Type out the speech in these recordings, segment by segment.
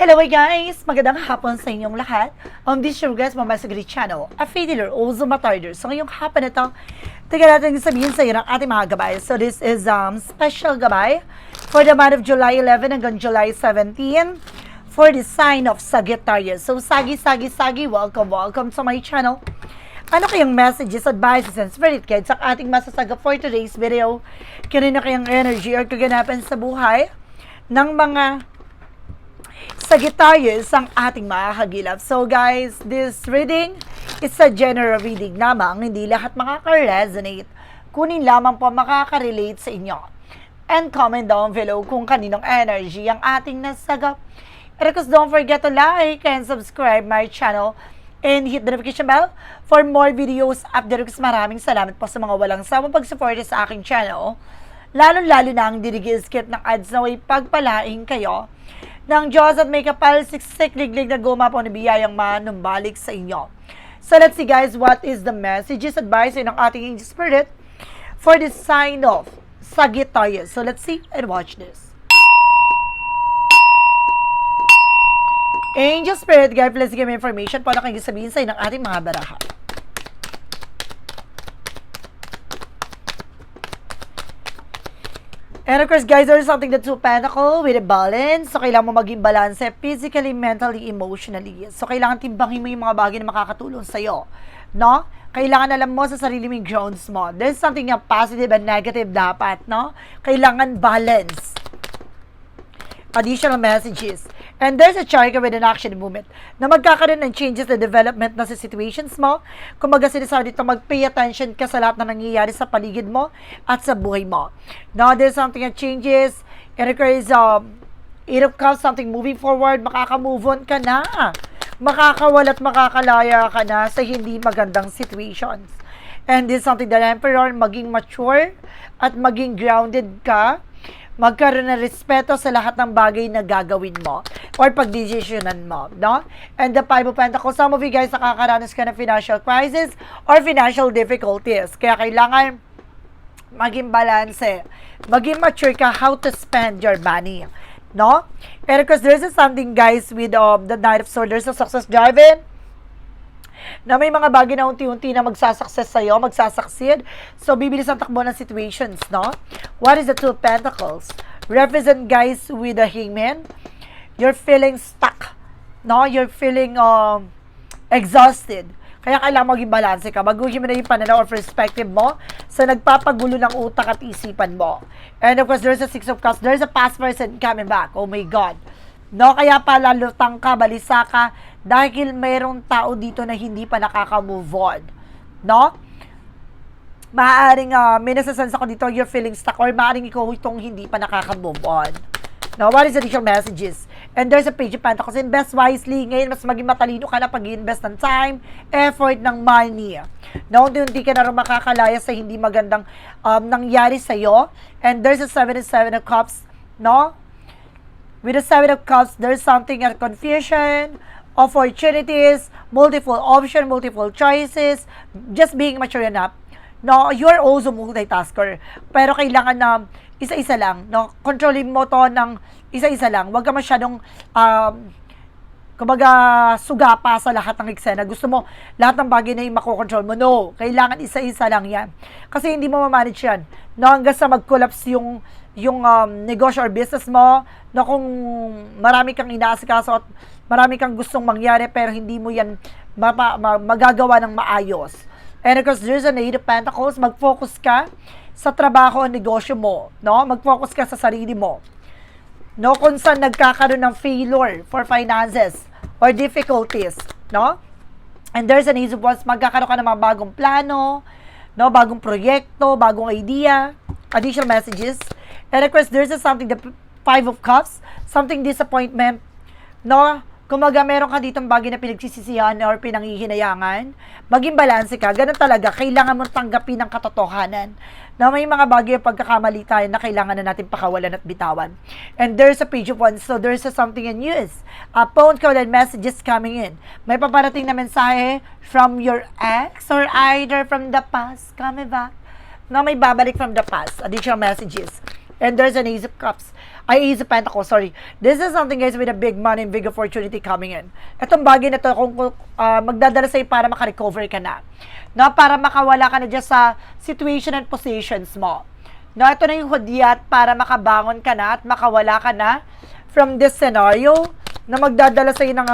Hello guys! Magandang hapon sa inyong lahat. This is your guys, Mama Sagri Channel, a faithful also matarder. So ngayong hapon na ito, tignan natin sabihin sa iyo ng ating mga gabay. So this is special gabay for the month of July 11 hanggang July 17 for the sign of Sagittarius. So sagi, welcome to my channel. Ano kayang messages, advices, and spirit guides ang ating masasaga for today's video? Kanina kayang energy or kaganapan sa buhay ng mga Sagittarius ang ating makakagilap. So guys, this reading is a general reading lamang. Hindi lahat makaka-resonate. Kunin lamang po makaka-relate sa inyo. And comment down below kung kaninong energy ang ating nasagap. And of course, don't forget to like and subscribe my channel and hit the notification bell for more videos updates. Maraming salamat po sa mga walang sawang pag-support sa aking channel. Lalo-lalo na ang dinigi-skip ng ads na way pagpalaing kayo ng Diyos at may kapal siksik liglig na gumapo na biyayang manumbalik sa inyo. So let's see guys, what is the messages, advice ng ating angel spirit for the sign of Sagittarius. So let's see and watch this. Angel spirit guide, please give me information paano kayo sabihin sa ng ating mga baraha. And of course, guys, there's something that's two pentacle with a balance. So, kailangan mo maging balance physically, mentally, emotionally. So, kailangan timbangin mo yung mga bagay na makakatulong sa'yo. No? Kailangan alam mo sa sarili mo yung grounds mo. There's something na positive and negative dapat, no? Kailangan balance. Additional messages. And there's a chart with an action movement na magkakaroon ng changes na development na sa situations mo. Kung sinasabi dito, mag-pay attention ka sa lahat na nangyayari sa paligid mo at sa buhay mo. Now, there's something that changes. It occurs, it occurs something moving forward. Makaka-move on ka na. Makakawala at makakalaya ka na sa hindi magandang situations. And this is something that Emperor, maging mature at maging grounded ka. Magkaroon ng respeto sa lahat ng bagay na gagawin mo or pagdesisyonan mo, no? And the Five of Pentacles, some of you guys nakakaranas ka ng financial crisis or financial difficulties. Kaya kailangan maging balanse, maging mature ka how to spend your money, no? And because there's something guys with the Knight of Swords, there's a success driven na may mga bagay na unti-unti na magsasucess sa'yo, magsasucceed. So, bibilis ang takbo ng situations, no? What is the Two of Pentacles? Represent, guys, with the Hangman. You're feeling stuck, no? You're feeling exhausted. Kaya kailangan maging balanse ka. Baguhin mo na yung pananaw or perspective mo sa nagpapagulo ng utak at isipan mo. And of course, there's a Six of Cups. There's a past person coming back. Oh my God. No? Kaya pala lutang ka, balisa ka, dahil mayroong tao dito na hindi pa nakaka-move on. No? Maaaring, may nasasense ako dito, you're feeling stuck, or maaaring ikaw itong hindi pa nakaka-move on. No? What is the additional messages? And there's a Page of Pentacles. Invest wisely. Ngayon, mas maging matalino ka na pag-invest ng time, effort, ng money. No? Hindi ka na rin makakalaya sa hindi magandang nangyari sa'yo. And there's a Seven of Cups. No? With the Seven of Cups, there's something of confusion, opportunities, multiple options, multiple choices, just being mature enough. No, you're also multitasker. Pero kailangan na isa-isa lang. No, controlling mo to ng isa-isa lang. Huwag ka masyadong kumbaga sugapa sa lahat ng eksena. Gusto mo lahat ng bagay na yung makokontrol mo. No, kailangan isa-isa lang yan. Kasi hindi mo ma-manage yan. No, hanggang sa mag-collapse yung negosyo or business mo, na kung marami kang inaasikaso at marami kang gustong mangyari pero hindi mo yan magagawa ng maayos. And of course, there's a Eight of Pentacles. Mag-focus ka sa trabaho o negosyo mo. No? Mag-focus ka sa sarili mo. No? Kung saan nagkakaroon ng failure for finances or difficulties. No? And there's an Ace of Wands. Magkakaroon ka ng mga bagong plano, no? Bagong proyekto, bagong idea, additional messages. And of course, there's something, the Five of Cups, something disappointment, no? Kumaga meron ka ditong bagay na pinagsisisihan or pinanghihinayangan, maging balanse ka. Ganun talaga, kailangan mong tanggapin ang katotohanan na may mga bagay o pagkakamali tayo na kailangan na natin pakawalan at bitawan. And there's a Page of Wands, so there's something in news. Phone call and messages coming in. May paparating na mensahe from your ex or either from the past coming back na may babalik from the past. Additional messages. And there's an Ace of Cups. Ay, Ace of Pentacles, sorry. This is something, guys, with a big money and big opportunity coming in. Itong bagay na to, kung magdadala sa'yo para makarecover ka na. No, para makawala ka na dyan sa situation and positions mo. No, ito na yung hudyat para makabangon ka na at makawala ka na from this scenario na magdadala sa'yo ng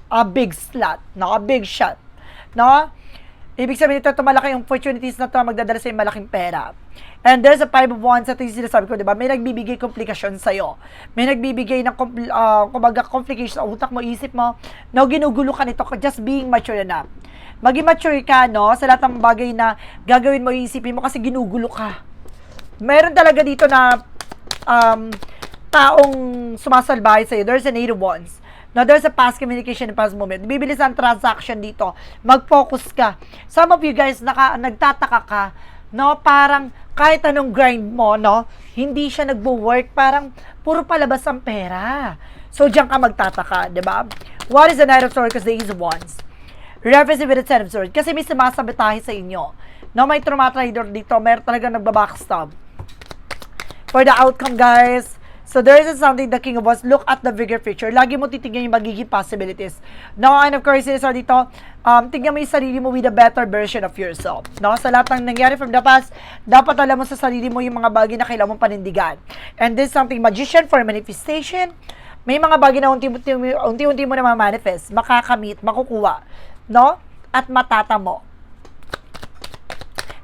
a big slot, no, a big shot. No? Ibig sabihin ito malaki yung opportunities na ito magdadala sa'yo malaking pera. And there's a 5 of Wands, ito yung sinasabi ko, di ba? May nagbibigay complication sa'yo. May nagbibigay ng kumbaga complication sa utak mo, isip mo, no, ginugulo ka nito, just being mature enough. Maging mature ka, no, sa lahat ng bagay na gagawin mo, isipin mo, kasi ginugulo ka. Meron talaga dito na taong sumasalbahay sa'yo. There's an 8 of Wands. Now, there's a past communication and past moment. Bibilis ang transaction dito. Mag-focus ka. Some of you guys, nagtataka ka, no, parang kahit anong grind mo, no, hindi siya nagbo-work, parang puro palabas ang pera. So, diyan ka magtataka, di ba? What is the Knight of Swords? Because the Ace of Wands. Represent with the Ten of Swords. Kasi may sumasabitahe sa inyo. No, may trauma-trader dito. Meron talaga nagbabackstab. For the outcome, guys, so there is something the King of Wands, look at the bigger picture. Lagi mo titignan yung magiging possibilities. Now, and of course, dito, tignan mo yung sarili mo with a better version of yourself. No? Sa lahat ng nangyari from the past, dapat alam mo sa sarili mo yung mga bagay na kailangan mong panindigan. And this is something, magician for manifestation. May mga bagay na unti-unti mo na ma-manifest, makakamit, makukuha. No? At matatamo.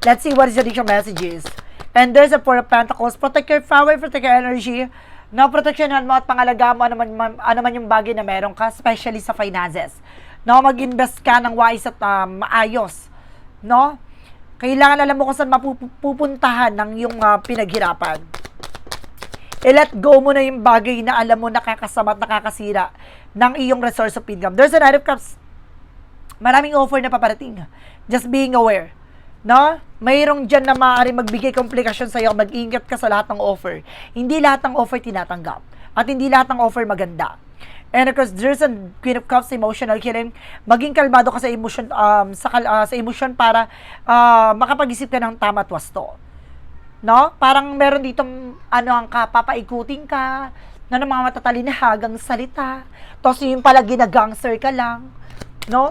Let's see what is the additional messages. And there's a Four of Pentacles. Protect your power, protect your energy. No, proteksyonan mo at pangalagaan mo ano man yung bagay na meron ka, especially sa finances. No, mag-invest ka ng wise at maayos. No? Kailangan alam mo kung saan mapupuntahan ng yung pinaghirapan. I-let go mo na yung bagay na alam mo nakakasama at nakakasira ng iyong resource of income. There's a Knight of Cups. Maraming offer na paparating. Just being aware. No? Mayroong dyan na maaaring magbigay komplikasyon sa'yo, mag-ingat ka sa lahat ng offer. Hindi lahat ng offer tinatanggap. At hindi lahat ng offer maganda. And of course, there's a Queen of Cups, emotional healing. Maging kalmado ka sa emotion, sa emotion para makapag-isip ka ng tama at wasto. No? Parang meron ditong ang papaikutin ka, na ng mga matatalinahagang salita. Tapos yung pala ginagangster ka lang. No?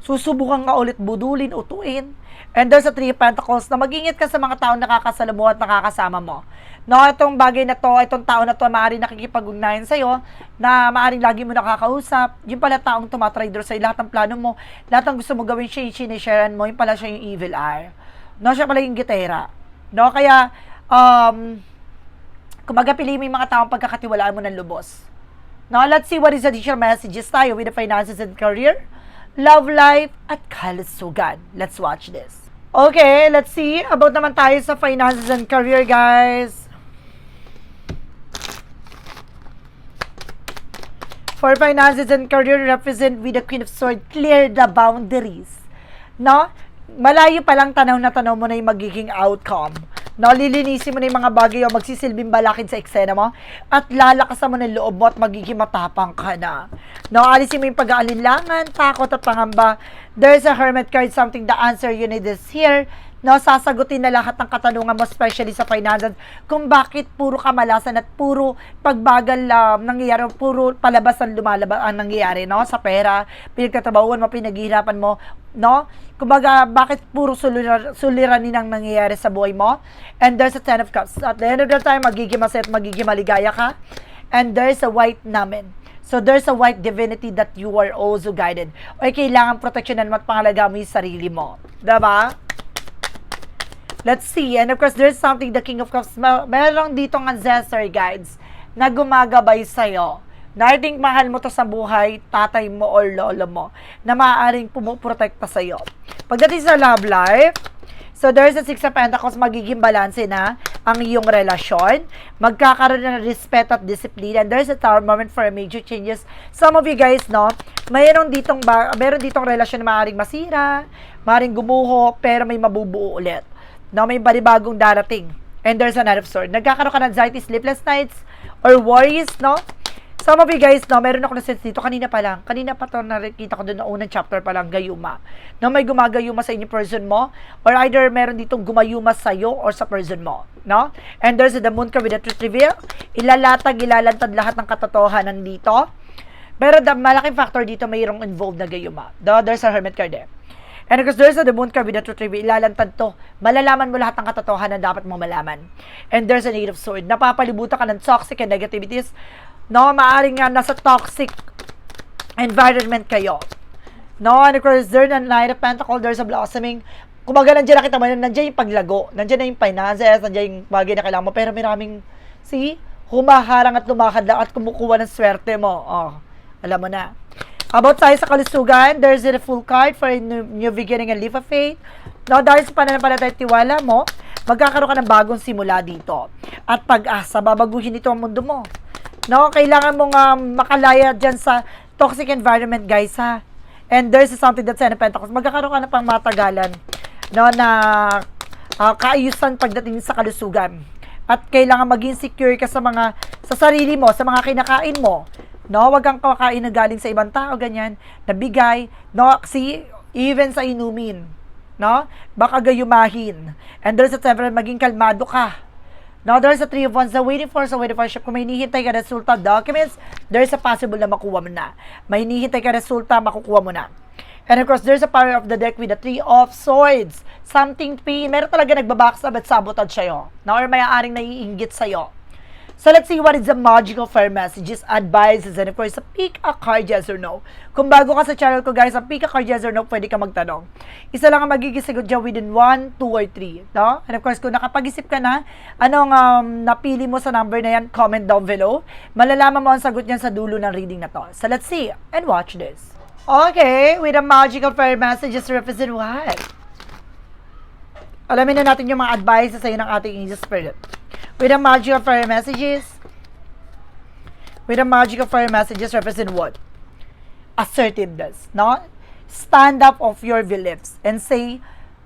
Susubukan ka ulit budulin, utuin. And there's a Three of Pentacles na mag-ingat ka sa mga taong nakakasalamuha at nakakasama mo. No, itong bagay na to, itong tao na to, maaaring nakikipag-ugnayan sa'yo, na maaaring lagi mo nakakausap, yung pala taong tumatrader sa'yo, lahat ng plano mo, lahat ng gusto mo gawin siya, sinisharean mo, yung pala siya yung evil eye. No, siya pala yung gitera. No, kaya, kumbaga piliin mo yung mga taong pagkakatiwalaan mo ng lubos. Now, let's see what is the additional messages tayo with the finances and career, love life, at kalusugan. Let's watch this. Okay, let's see. About naman tayo sa finances and career, guys. For finances and career, represent with the Queen of Swords, clear the boundaries. No? Malayo pa lang tanaw na tanaw mo na yung magiging outcome. No, lilinisin mo na yung mga bagay o magsisilbing balakid sa eksena mo at lalakasan mo ng loob mo at magiging matapang ka na. No, alisin mo yung pag-aalinlangan, takot at pangamba. There's a Hermit card, something the answer you need is here. No, sasagutin na lahat ng katanungan mo, especially sa finances, kung bakit puro kamalasan at puro pagbagal nangyayari, puro palabas ang lumalabas ang nangyayari, no, sa pera, pinagtatrabahuan mo, pinaghihirapan mo, no, kumbaga, bakit puro suliranin ang nangyayari sa buhay mo. And there's a Ten of Cups. At the end of the time, magiging masaya at magiging maligaya ka. And there's a White Namen. So, there's a white divinity that you are also guided. O kailangan proteksyonan mo at pangalagaan mo yung sarili mo. Diba? Let's see. And of course, there's something, the King of Cups. Meron ditong ancestry guides na gumagabay sa'yo. Na I think mahal mo to sa buhay, tatay mo or lolo mo, na maaaring pumuprotekta sa'yo. Pagdating sa love life, so there's a Six of Pentacles, magiging balanse na ang iyong relasyon. Magkakaroon ng respect at discipline. And there's a Tower moment for major changes. Some of you guys, no, meron ditong relasyon na maaaring masira, maaaring gumuho, pero may mabubuo ulit. No, may balibagong darating. And there's a Knight of Swords. Nagkakaroon ka ng anxiety, sleepless nights, or worries, no? Some of you guys, no, meron ako na-sense dito, kanina pa to nakikita ko doon na unang chapter pa lang, gayuma. No, may gumagayuma sa inyong person mo, or either meron ditong gumayuma sa'yo or sa person mo, no? And there's the moon card with the truth reveal, ilalantad lahat ng katotohanan dito. Pero malaking factor dito, mayroong involved na gayuma. There's a hermit card there. And because there's the moon card with the truth reveal, ilalantad to. Malalaman mo lahat ng katotohanan na dapat mo malaman. And there's a Eight of Swords. Napapalibutan ka ng toxic and negativities. No, maaaring nga nasa toxic environment kayo. No, and of course, there's a Knight of Pentacles, there's a blossoming. Kumbaga, nandiyan nakita mo, nandiyan yung paglago, nandiyan na yung finances, nandiyan yung bagay na kailangan mo, pero maraming, humaharang at lumakad lang at kumukuha ng swerte mo. Oh, alam mo na. About tayo sa kalusugan, there's a full card for a new beginning and leap of faith. No, dahil sa pananampalataya at tiwala mo, magkakaroon ka ng bagong simula dito. At pag-asa, babaguhin ito ang mundo mo. No, kailangan mong makalaya dyan sa toxic environment, guys, ha. And there's something that's Ten of Pentacles. Magkakaroon ka na pang matagalan, no, na kaayusan pagdating sa kalusugan. At kailangan maging secure ka sa sarili mo, sa mga kinakain mo. No, wag kang kakain na galing sa ibang tao, ganyan, nabigay, no, even sa inumin, no, baka gayumahin. And there's a temperament, maging kalmado ka. No, there's a Three of Wands na waiting for ship. Kung may hinihintay ka resulta, documents, there's a possible na makuha mo na. May hinihintay ka resulta, makukuha mo na. And of course, there's a power of the deck with the Three of Swords. Something meron talaga nagbabackstab at sabotage sa'yo. No, or may aaring naiinggit sa'yo. So let's see what is the magical fire messages, advices, and of course, pick a card, yes or no. Kung bago ka sa channel ko, guys, ang pick a card, yes or no, pwede ka magtanong. Isa lang ang magiging sagot dyan within 1, 2, or 3. No? And of course, kung nakapag-isip ka na, anong napili mo sa number na yan, comment down below. Malalaman mo ang sagot niyan sa dulo ng reading na to. So let's see and watch this. Okay, with the magical fire messages represent what? Alamin na natin yung mga advices sa'yo ng ating angel spirit. With the magical fire messages, represent what? Assertiveness, no? Stand up of your beliefs and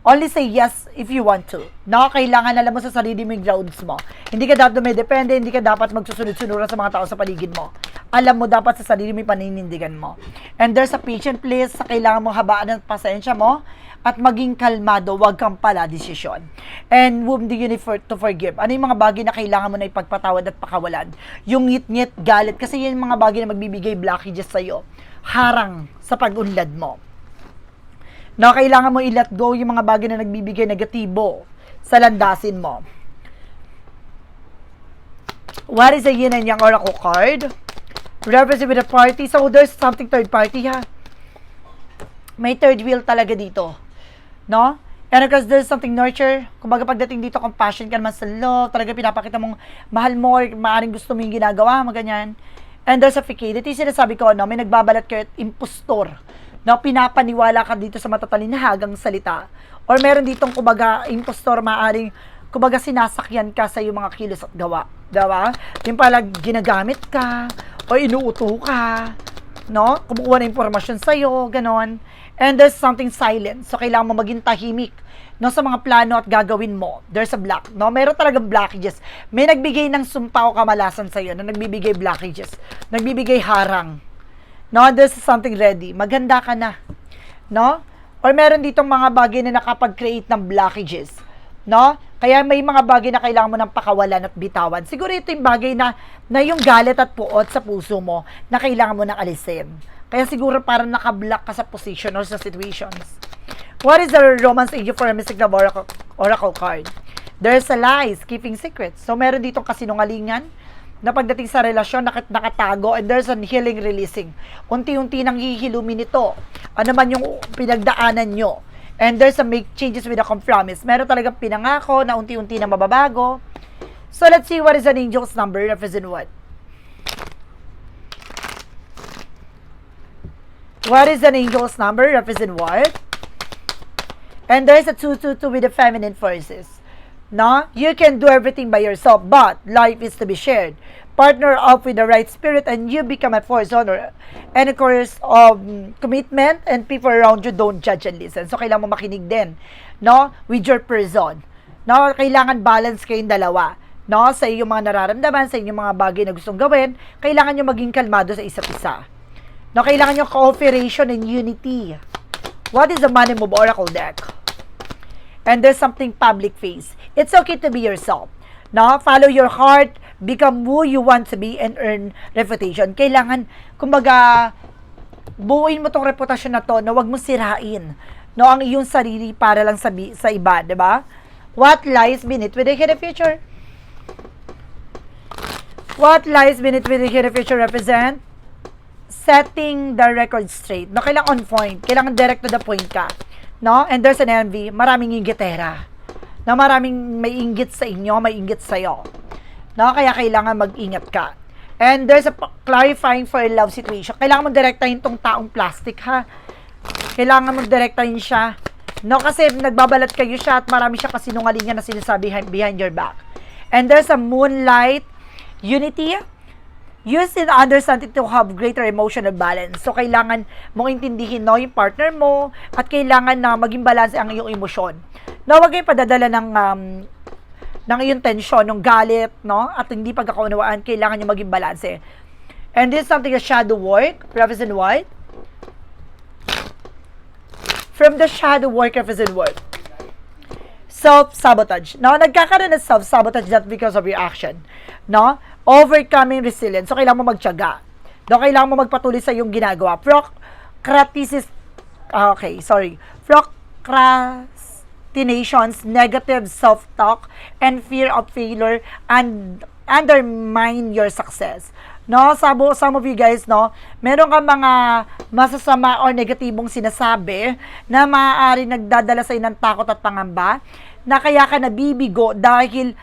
only say yes if you want to. No? Kailangan alam mo sa sarili mo yung grounds mo. Hindi ka dapat dumidepende, hindi ka dapat magsusunod-sunuran sa mga tao sa paligid mo. Alam mo dapat sa sarili mo yung paninindigan mo. And there's a patient place sa kailangan mo habaan ng pasensya mo at maging kalmado, wag kang pala desisyon. And whom do you need to forgive? Ano yung mga bagay na kailangan mo na ipagpatawad at pakawalan? Yung ngit-ngit, galit, kasi yun yung mga bagay na magbibigay blockages sa'yo. Harang sa pag-unlad mo. No, kailangan mo i-let go yung mga bagay na nagbibigay negatibo sa landasin mo. What is the yin and yang oracle card? Represent with a party. So there's something third party, ha? May third wheel talaga dito. No? And because there's something nurture, kumbaga pagdating dito, compassion ka naman sa love, talaga pinapakita mong mahal mo, or maaaring gusto mo yung ginagawa, maganyan. And there's a fecality, sinasabi ko, no, may nagbabalat kayo at impostor, no, pinapaniwala ka dito sa matatalinhagang salita. Or meron ditong, kumbaga, impostor, maaaring, kumbaga, sinasakyan ka sa iyong mga kilos at gawa. Diba? Yung pala, ginagamit ka, o inuuto ka, no? Kumukuha na impormasyon sa'yo, ganon. And there's something silent. So, kailangan mo maging tahimik, no, sa mga plano at gagawin mo. There's a block, no? Meron talagang blockages. May nagbigay ng sumpa o kamalasan sa'yo na nagbibigay blockages. Nagbibigay harang. No? There's something ready. Maganda ka na. No? Or meron ditong mga bagay na nakapag-create ng blockages. No? Kaya may mga bagay na kailangan mo ng pakawalan at bitawan. Siguro ito yung bagay na yung galit at puot sa puso mo na kailangan mo nang alisin. Kaya siguro parang nakablock ka sa position or sa situations. What is the romance angel for a mystic love oracle card? There's a lies, keeping secrets. So meron ditong kasinungalingan na pagdating sa relasyon, nakatago, and there's a healing releasing. Unti-unti nang hihilumin ito. Ano man yung pinagdaanan nyo. And there's a make changes with a compromise. Meron talagang pinangako na unti-unti na mababago. So let's see what is an angel's number, represent what? What is an angel's number, represent what? And there's a 222 with the feminine forces. No? You can do everything by yourself, but life is to be shared. Partner up with the right spirit and you become a force honor. And of course, commitment and people around you don't judge and listen. So, kailangan mo makinig din, no? With your person. No? Kailangan balance kayong dalawa. no, sa iyong mga nararamdaman, sa inyong mga bagay na gustong gawin, kailangan nyo maging kalmado sa isa't isa. No, kailangan nyo cooperation and unity. What is the Money Move Oracle deck? And there's something public face. It's okay to be yourself. No, follow your heart, become who you want to be, and earn reputation. Kailangan, kumbaga, buuin mo tong reputasyon na to, na wag mo sirain, no, ang iyong sarili para lang sa iba, 'di ba? What lies beneath with the hidden future? What lies beneath with the hidden future represent setting the record straight. No, kailangan on point, kailangan direct to the point ka, no? And there's an envy, maraming inggitera, na maraming may inggit sa inyo, may inggit sa iyo, no? Kaya kailangan mag-ingat ka. And there's a clarifying for a love situation. Kailangan mo direktahin tong taong plastic, ha? Kailangan mo direktahin siya. No, kasi nagbabalat kayo siya at marami siya kasinungalingan na sinasabi behind your back. And there's a moonlight unity. Use and understand it to have greater emotional balance. So, kailangan mong intindihin, no, yung partner mo at kailangan na maging balance ang iyong emosyon. No, wag kayong padadala ng iyong tension, ng galit, no, at hindi pagkakaunawaan, kailangan nyo maging balance. And this is something a shadow work, represent what? From the shadow work, represent what? Self-sabotage. No, nagkakaroon ng self-sabotage not because of your action. No? Overcoming resilience. So, kailangan mo magtiyaga. No, kailangan mo magpatuloy sa iyong ginagawa. Procrastinations, negative self-talk, and fear of failure, and undermine your success. No, some of you guys, no, meron ka mga masasama or negatibong sinasabi na maaari nagdadala sa ng takot at pangamba, na kaya ka nabibigo dahil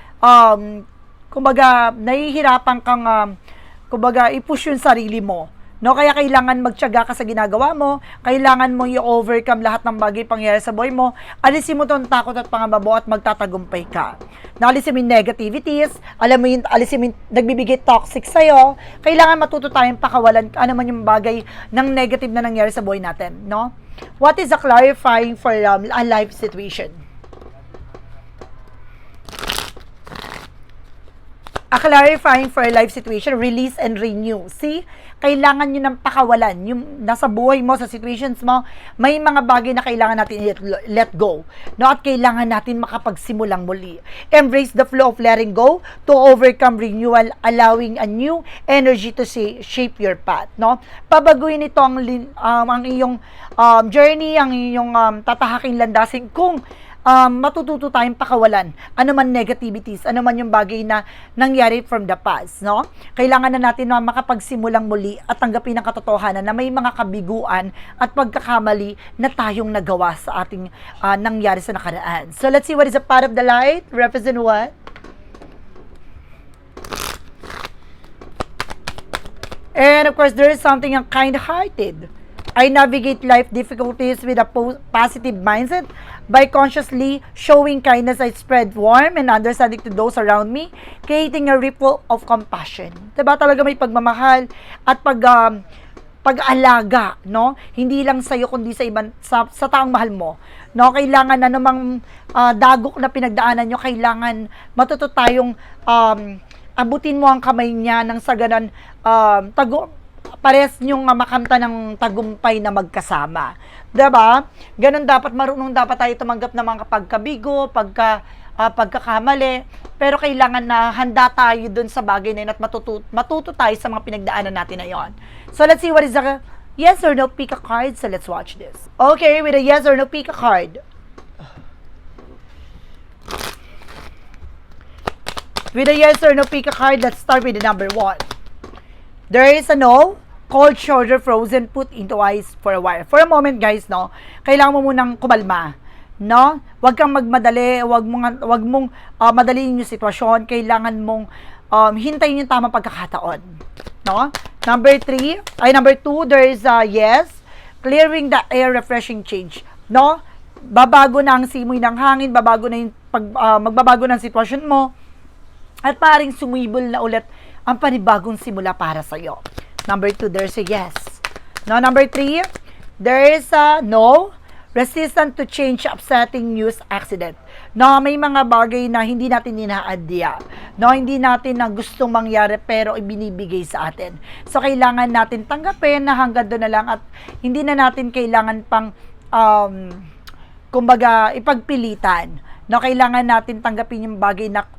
kumbaga nahihirapan kang kumbaga i-push yung sarili mo. No, kaya kailangan magtiyaga ka sa ginagawa mo, kailangan mo i-overcome lahat ng bagay pangyayari sa buhay mo, alisin mo tong takot at pangamba mo at magtatagumpay ka. Na alisin mo yung negativities, alisin mo yung nagbibigay toxic sa'yo, kailangan matuto tayong pakawalan ano man yung bagay ng negative na nangyari sa buhay natin, no? What is a clarifying for a life situation? A clarifying for a life situation, release and renew. See? Kailangan nyo ng pakawalan. Yung nasa buhay mo, sa situations mo, may mga bagay na kailangan natin let go. No? At kailangan natin makapagsimulang muli. Embrace the flow of letting go to overcome renewal, allowing a new energy to shape your path. No? Pabaguhin ito ang iyong journey, ang iyong tatahaking landasin kung matututo tayong pakawalan ano man negativities, ano man yung bagay na nangyari from the past, no? Kailangan na natin na makapagsimulang muli at tanggapin ang katotohanan na may mga kabiguan at pagkakamali na tayong nagawa sa ating nangyari sa nakaraan. So let's see what is a part of the light. Represent what? And of course, there is something ang kind-hearted. I navigate life difficulties with a positive mindset. By consciously showing kindness, I spread warmth and understanding to those around me, creating a ripple of compassion. Diba talaga may pagmamahal at pag-alaga, no? Hindi lang sa'yo, kundi sa ibang, sa taong mahal mo. No? Kailangan na namang dagok na pinagdaanan nyo, kailangan matuto tayong abutin mo ang kamay niya nang sa ganon, pares nyong makamta ng tagumpay na magkasama. Diba? Ganon dapat, marunong dapat tayo tumanggap ng mga pagkabigo, pagkakamali, pero kailangan na handa tayo dun sa bagay na yun at matuto tayo sa mga pinagdaanan natin na yun. So let's see what is the yes or no pick a card. So let's watch this. Okay, with a yes or no pick a card. With a yes or no pick a card, let's start with the number 1. There is a no. Cold shoulder, frozen, put into ice for a while. For a moment, guys, no, kailangan mo munang kumalma, no? Huwag kang magmadali, huwag mong madaliin yung sitwasyon. Kailangan mong hintayin yung tamang pagkakataon, no? Number 2, there is a yes, clearing the air, refreshing change, no? Babago na ang simoy ng hangin, magbabago ng sitwasyon mo, at paring sumibol na ulit ang panibagong simula para sa'yo. Number 2, there's a yes. No, number 3, there is a no. resistant to change, upsetting news, accident. No, may mga bagay na hindi natin ina-adya. No, hindi natin na gustong mangyari pero ibinibigay sa atin. So, kailangan natin tanggapin na hanggang doon na lang at hindi na natin kailangan pang kumbaga, ipagpilitan. No, kailangan natin tanggapin yung bagay na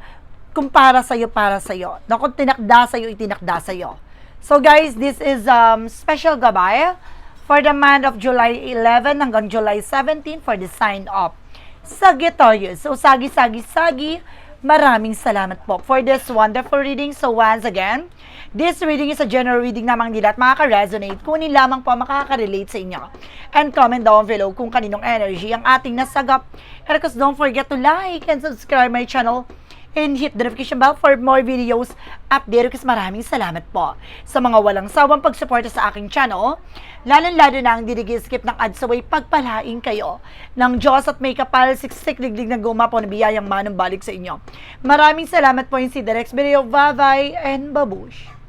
kung para sa'yo, para sa'yo. No, kung tinakda sa'yo, itinakda sa'yo. So guys, this is special gabay for the month of July 11 hanggang July 17 for the sign of Sagittarius. So sagi, maraming salamat po for this wonderful reading. So once again, this reading is a general reading namang hindi lahat makaka-resonate. Kunin lamang po makaka-relate sa inyo. And comment down below kung kaninong energy ang ating nasagap. And of course, don't forget to like and subscribe my channel and hit the notification bell for more videos update. Kasi maraming salamat po sa mga walang sawang pagsuporta sa aking channel. Lalo-lalo na ang skip ng ads away, pagpalain kayo ng Diyos at may kapal, siksik, liglig na gumapo na biyayang manong balik sa inyo. Maraming salamat po yung si Derex Video. Bye-bye and babush!